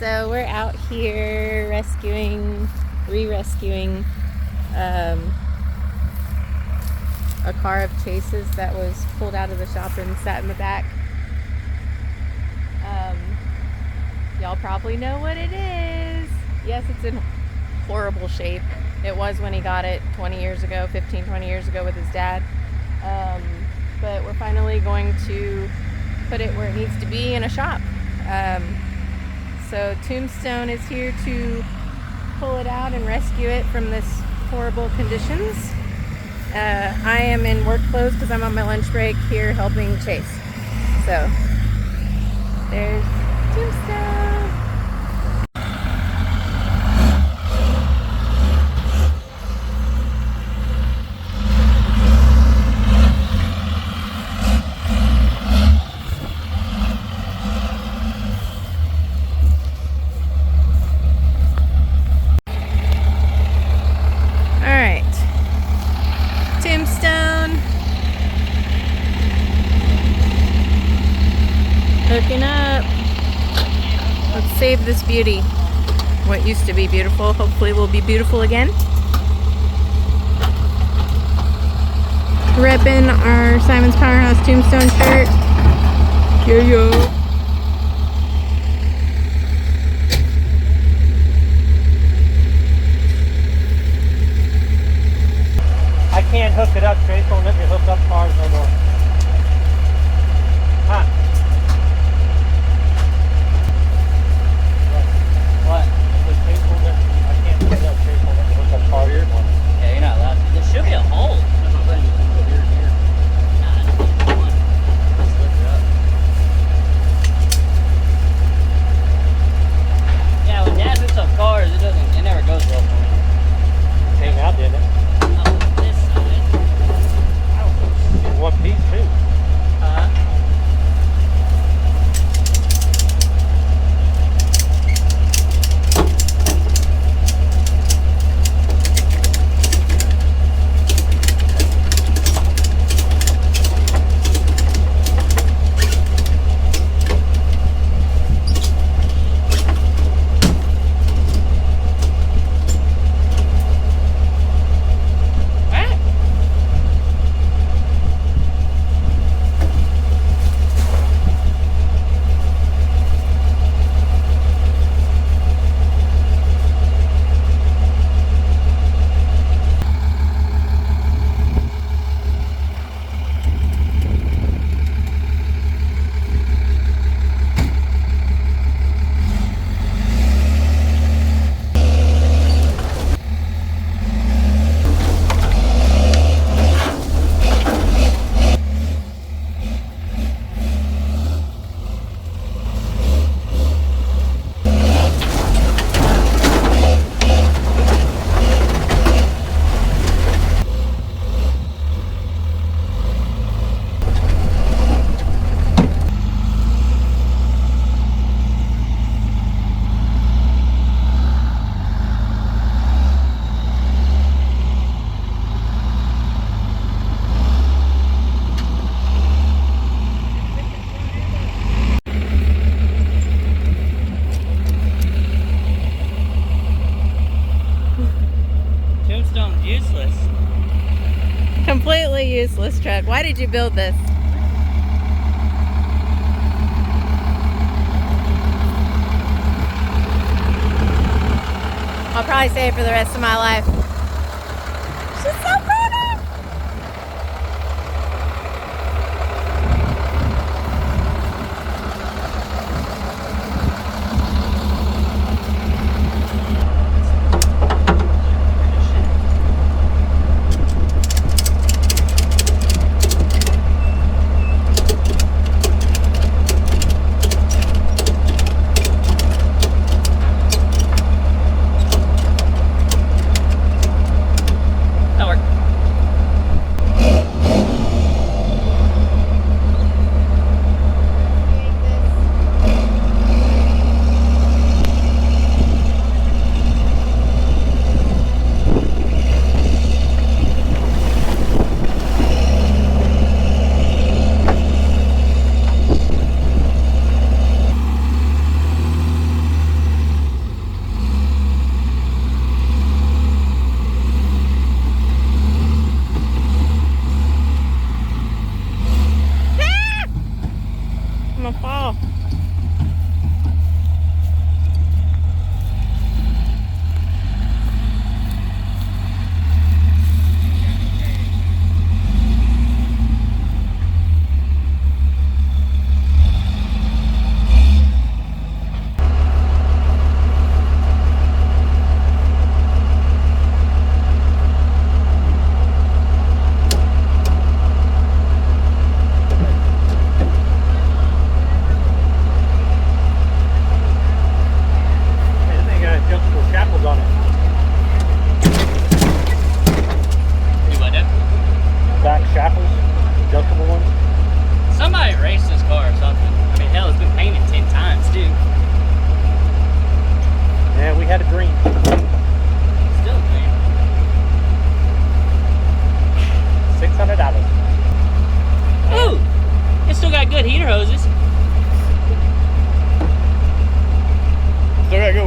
So we're out here re-rescuing a car of Chase's that was pulled out of the shop and sat in the back. Y'all probably know what it is. Yes, it's in horrible shape. It was when he got it 20 years ago, 15, 20 years ago with his dad. But we're finally going to put it where it needs to be in a shop. So Tombstone is here to pull it out and rescue it from this horrible conditions. I am in work clothes because I'm on my lunch break here helping Chase. So there's Tombstone. Hooking up. Let's save this beauty. What used to be beautiful, hopefully will be beautiful again. Repping our Simon's Powerhouse Tombstone shirt. Yeah. I can't hook it up, Trace. Don't let me hook up cars no more. Huh? What? I can't hook it up, Trace. Don't let me hook up car here. Yeah, you're not allowed to. There should be a hole. That's what I'm saying. You can go here and here. Nah, I don't think one. Just lift it up. Yeah, when Dad hooks up cars, it never goes well for him. It came out, didn't it? This side. In one piece too. Tombstone's useless. Completely useless truck. Why did you build this? I'll probably say it for the rest of my life. She's so pretty!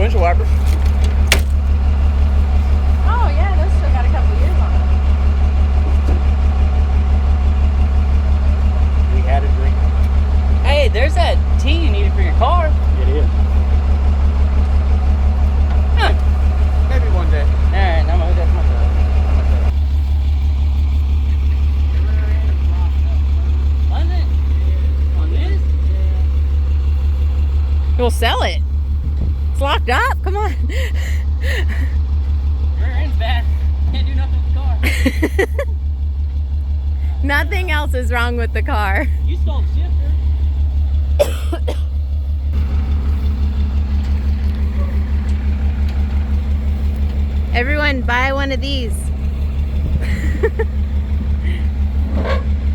windshield wipers. Oh yeah, those still got a couple years on them. We had a dream. Hey, there's that tea you needed for your car. It is. Huh. Maybe one day. Alright, I'm gonna hook that to my truck. Was it? On this? We'll sell it. It's locked up. Come on. Rear end's bad. Can't do nothing with the car. Nothing else is wrong with the car. You stole the shifter. Everyone buy one of these.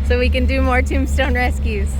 So we can do more tombstone rescues.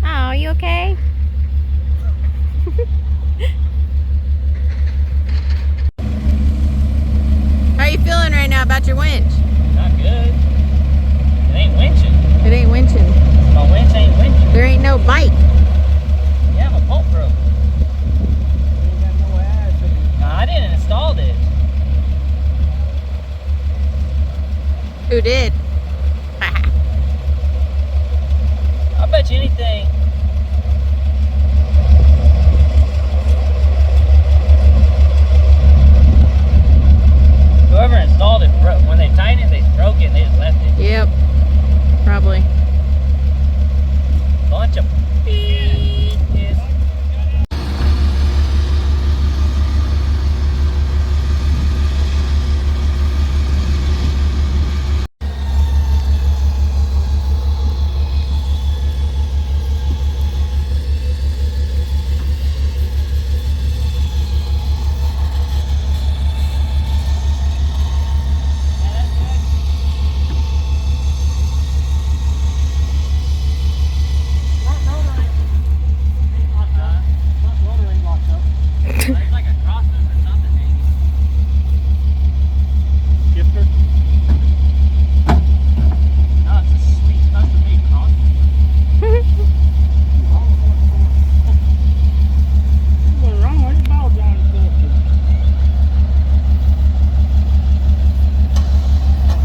Oh, you okay? How are you feeling right now about your winch? Not good. It ain't winching. It ain't winching. My winch ain't winching. There ain't no bite. Yeah, my bolt broke. You got no ass in it. Nah, I didn't install it. Who did? I bet you anything. Whoever installed it, when they tightened it, they broke it and they just left it. Yep. Probably. Bunch of bitches. There's like a crossman or something hanging. Skipper. No, it's a sweet custom made crossman. What's wrong with your ball down the bullshit?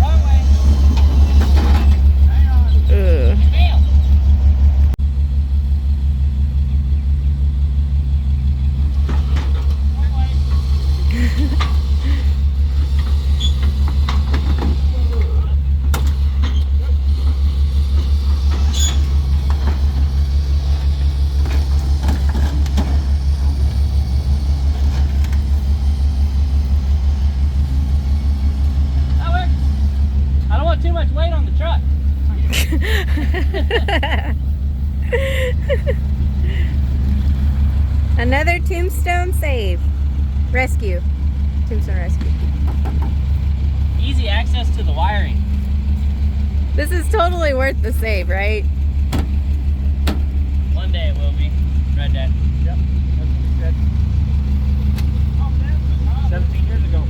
Wrong way. Hang on. Fail. That works. I don't want too much weight on the truck. Another tombstone save. Rescue. Tombstone rescue. Easy access to the wiring. This is totally worth the save, right? One day it will be. Right, Dad? Yep. That's what he said. 17 years ago.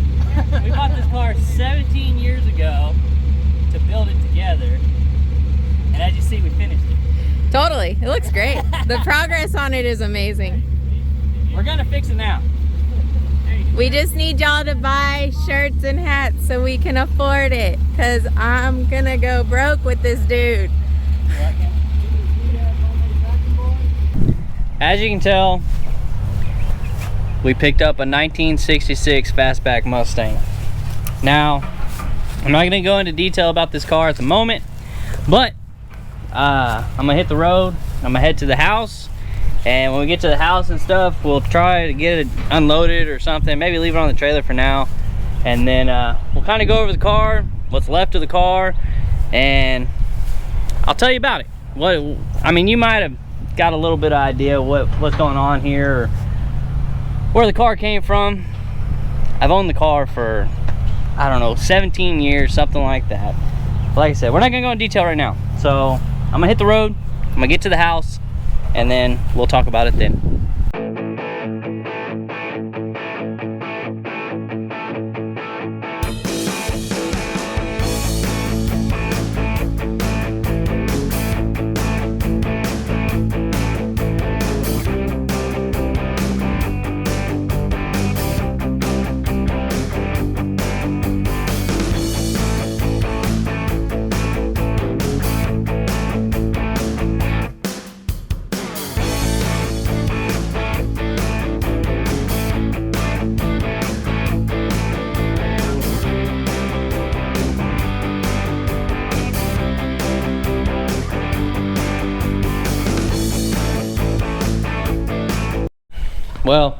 We bought this car 17 years ago to build it together. And as you see, we finished it. Totally. It looks great. The progress on it is amazing. We're gonna fix it now. We just need y'all to buy shirts and hats so we can afford it. Cause I'm gonna go broke with this dude. As you can tell, we picked up a 1966 Fastback Mustang. Now, I'm not gonna go into detail about this car at the moment, but I'm gonna hit the road. I'm gonna head to the house, and when we get to the house and stuff, we'll try to get it unloaded or something. Maybe leave it on the trailer for now, and then we'll kind of go over the car, what's left of the car, and I'll tell you about it. I mean, you might have got a little bit of idea what's going on here, or where the car came from. I've owned the car for, I don't know, 17 years, something like that. But like I said, we're not gonna go in detail right now. So I'm gonna hit the road, I'm gonna get to the house, and then we'll talk about it then. Well,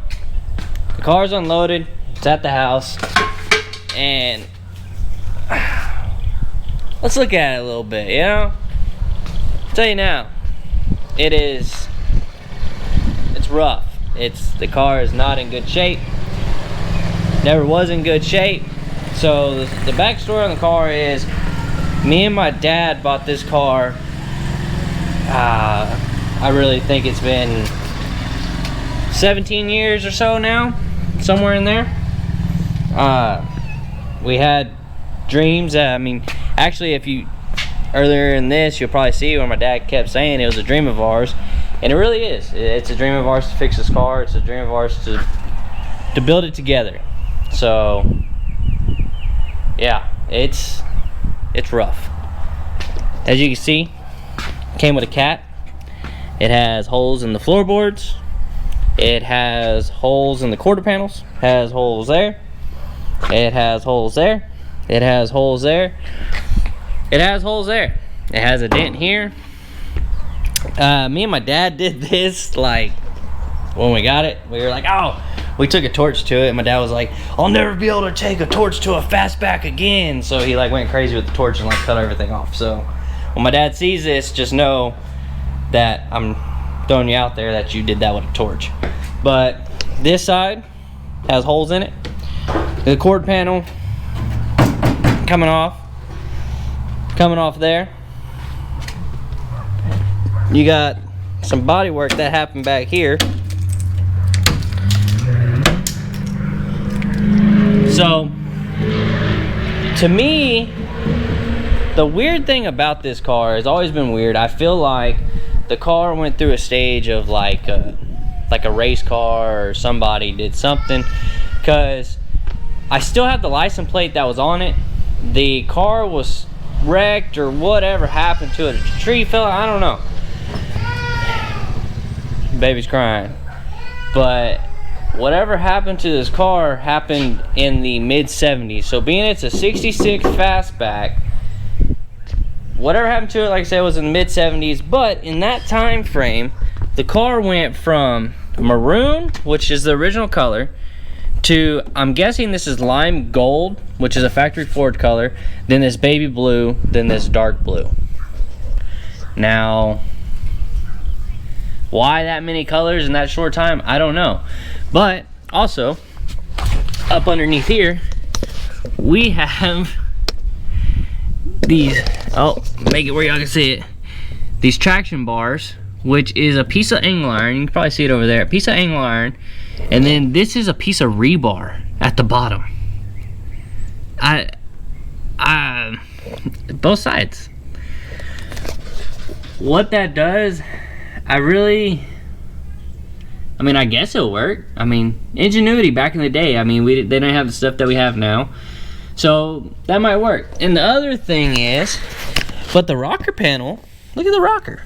the car's unloaded, it's at the house, and let's look at it a little bit, you know? I'll tell you now, it's rough. The car is not in good shape, never was in good shape. So the backstory on the car is, me and my dad bought this car, I really think it's been 17 years or so now, somewhere in there. We had dreams. I mean, actually, if you earlier in this, you'll probably see where my dad kept saying it was a dream of ours, and it really is. It's a dream of ours to fix this car. It's a dream of ours to build it together. So yeah, it's rough. As you can see, it came with a cat. It has holes in the floorboards. It has holes in the quarter panels. It has holes there. It has holes there. It has holes there. It has holes there. It has a dent here. Me and my dad did this, like, when we got it, we were like, oh, we took a torch to it, and my dad was like, I'll never be able to take a torch to a Fastback again. So he like went crazy with the torch and like cut everything off. So when my dad sees this, just know that I'm throwing you out there that you did that with a torch. But this side has holes in it. The cord panel coming off there. You got some body work that happened back here. So to me, the weird thing about this car has always been weird. I feel like the car went through a stage of like a race car, or somebody did something, because I still have the license plate that was on it. The car was wrecked or whatever happened to it. A tree fell, I don't know. Baby's crying. But whatever happened to this car happened in the mid-70s. So being it's a 66 Fastback, whatever happened to it, like I said, was in the mid-70s. But in that time frame, the car went from maroon, which is the original color, to, I'm guessing this is lime gold, which is a factory Ford color, then this baby blue, then this dark blue. Now, why that many colors in that short time, I don't know. But also, up underneath here, we have these, oh, make it where y'all can see it, these traction bars, which is a piece of angle iron. You can probably see it over there, a piece of angle iron, and then this is a piece of rebar at the bottom. Both sides. What that does, I mean, I guess it'll work. I mean, ingenuity back in the day. I mean, they didn't have the stuff that we have now, so that might work. And the other thing is, but the rocker panel, look at the rocker.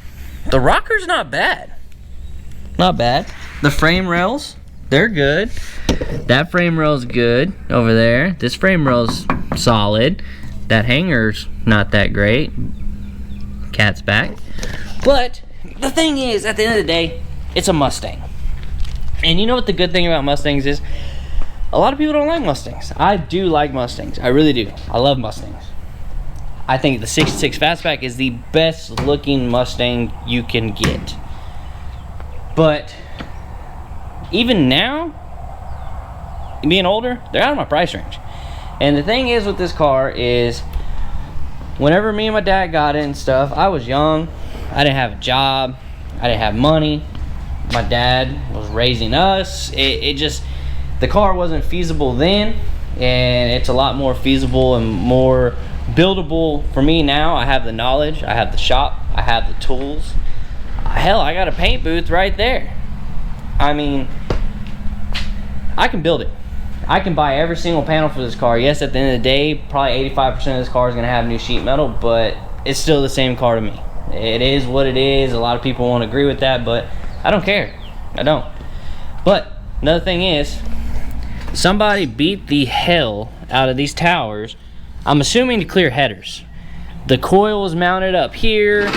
The rocker's not bad. Not bad. The frame rails, they're good. That frame rail's good over there. This frame rail's solid. That hanger's not that great. Cat's back. But the thing is, at the end of the day, it's a Mustang. And you know what the good thing about Mustangs is? A lot of people don't like Mustangs. I do like Mustangs. I really do. I love Mustangs. I think the 66 Fastback is the best looking Mustang you can get. But even now, being older, they're out of my price range. And the thing is with this car is, whenever me and my dad got it and stuff, I was young. I didn't have a job. I didn't have money. My dad was raising us. It just, the car wasn't feasible then, and it's a lot more feasible and more buildable for me now. I have the knowledge, I have the shop, I have the tools. Hell, I got a paint booth right there. I mean, I can build it. I can buy every single panel for this car. Yes, at the end of the day, probably 85% of this car is gonna have new sheet metal, but it's still the same car to me. It is what it is. A lot of people won't agree with that, but I don't care. I don't. But another thing is, somebody beat the hell out of these towers, I'm assuming to clear headers. The coil was mounted up here.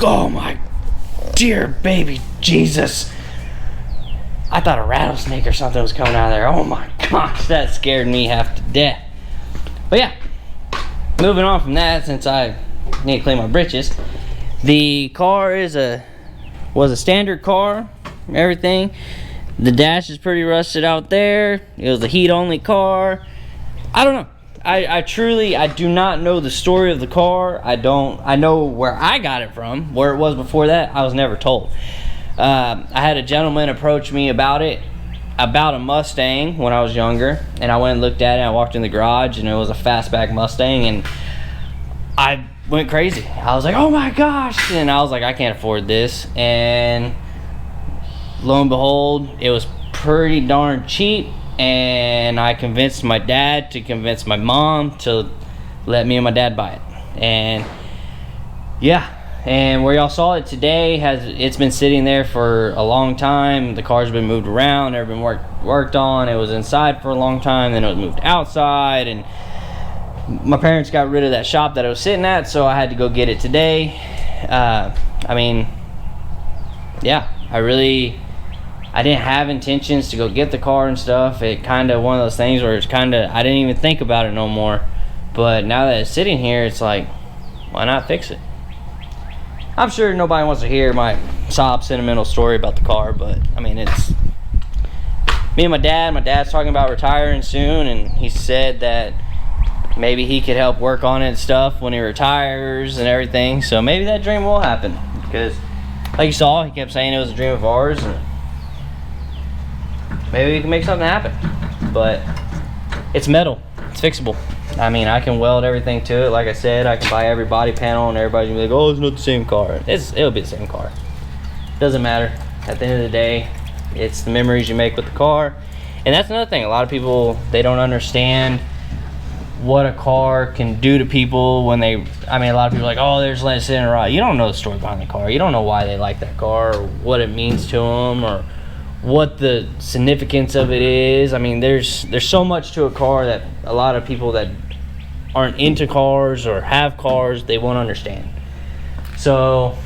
Oh my dear baby Jesus. I thought a rattlesnake or something was coming out of there. Oh my gosh, that scared me half to death. But yeah, moving on from that, since I need to clean my britches. The car was a standard car, everything. The dash is pretty rusted out there. It was a heat only car. I don't know. I truly do not know the story of the car. I know where I got it from. Where it was before that, I was never told. I had a gentleman approach me about a Mustang when I was younger, and I went and looked at it. I walked in the garage, and it was a Fastback Mustang, and I went crazy. I was like, oh my gosh, and I was like, I can't afford this. And lo and behold, it was pretty darn cheap, and I convinced my dad to convince my mom to let me and my dad buy it. And yeah, and where y'all saw it today, it's been sitting there for a long time. The car's been moved around, never been worked on. It was inside for a long time, then it was moved outside, and my parents got rid of that shop that I was sitting at, so I had to go get it today. I mean, yeah, I didn't have intentions to go get the car and stuff. It kind of one of those things where it's kind of, I didn't even think about it no more. But now that it's sitting here, it's like, why not fix it? I'm sure nobody wants to hear my sob sentimental story about the car, but I mean, it's me and my dad. My dad's talking about retiring soon, and he said that maybe he could help work on it and stuff when he retires and everything. So maybe that dream will happen, because like you saw, he kept saying it was a dream of ours, and maybe we can make something happen. But it's metal, it's fixable. I mean, I can weld everything to it. Like I said, I can buy every body panel, and everybody's gonna be like, oh, it's not the same car. It'll be the same car. Doesn't matter. At the end of the day, it's the memories you make with the car. And that's another thing. A lot of people, they don't understand what a car can do to people when they, I mean, a lot of people are like, oh, they're just letting it sit in a ride. You don't know the story behind the car. You don't know why they like that car, or what it means to them, or what the significance of it is. I mean, there's so much to a car that a lot of people that aren't into cars or have cars, they won't understand. So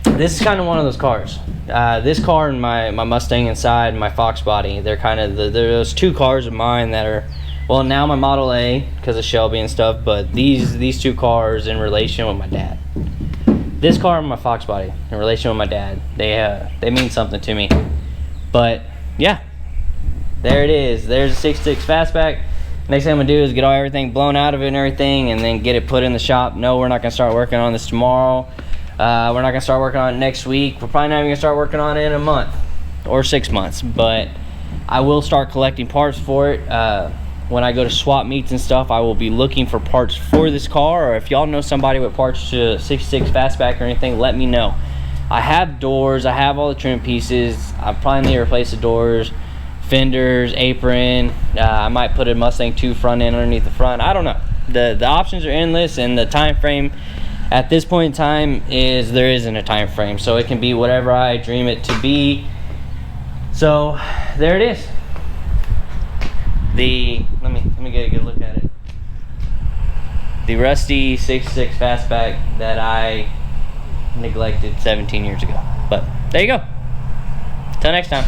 this is kind of one of those cars. This car and my Mustang inside, and my Fox body, they're kind of those two cars of mine that are, well, now my Model A because of Shelby and stuff, but these two cars in relation with my dad. This car and my Fox body in relation with my dad, they mean something to me. But yeah, there it is. There's a 66 Fastback. Next thing I'm gonna do is get everything blown out of it and everything, and then get it put in the shop. No, we're not gonna start working on this tomorrow. We're not gonna start working on it next week. We're probably not even gonna start working on it in a month or 6 months. But I will start collecting parts for it. When I go to swap meets and stuff, I will be looking for parts for this car. Or if y'all know somebody with parts to 66 Fastback or anything, let me know. I have doors, I have all the trim pieces. I probably need to replace the doors, fenders, apron. I might put a Mustang 2 front end underneath the front. I don't know. The options are endless, and the time frame at this point in time is there isn't a time frame. So it can be whatever I dream it to be. So there it is. Let me get a good look at it. The rusty 66 Fastback that I neglected 17 years ago. But there you go. Till next time.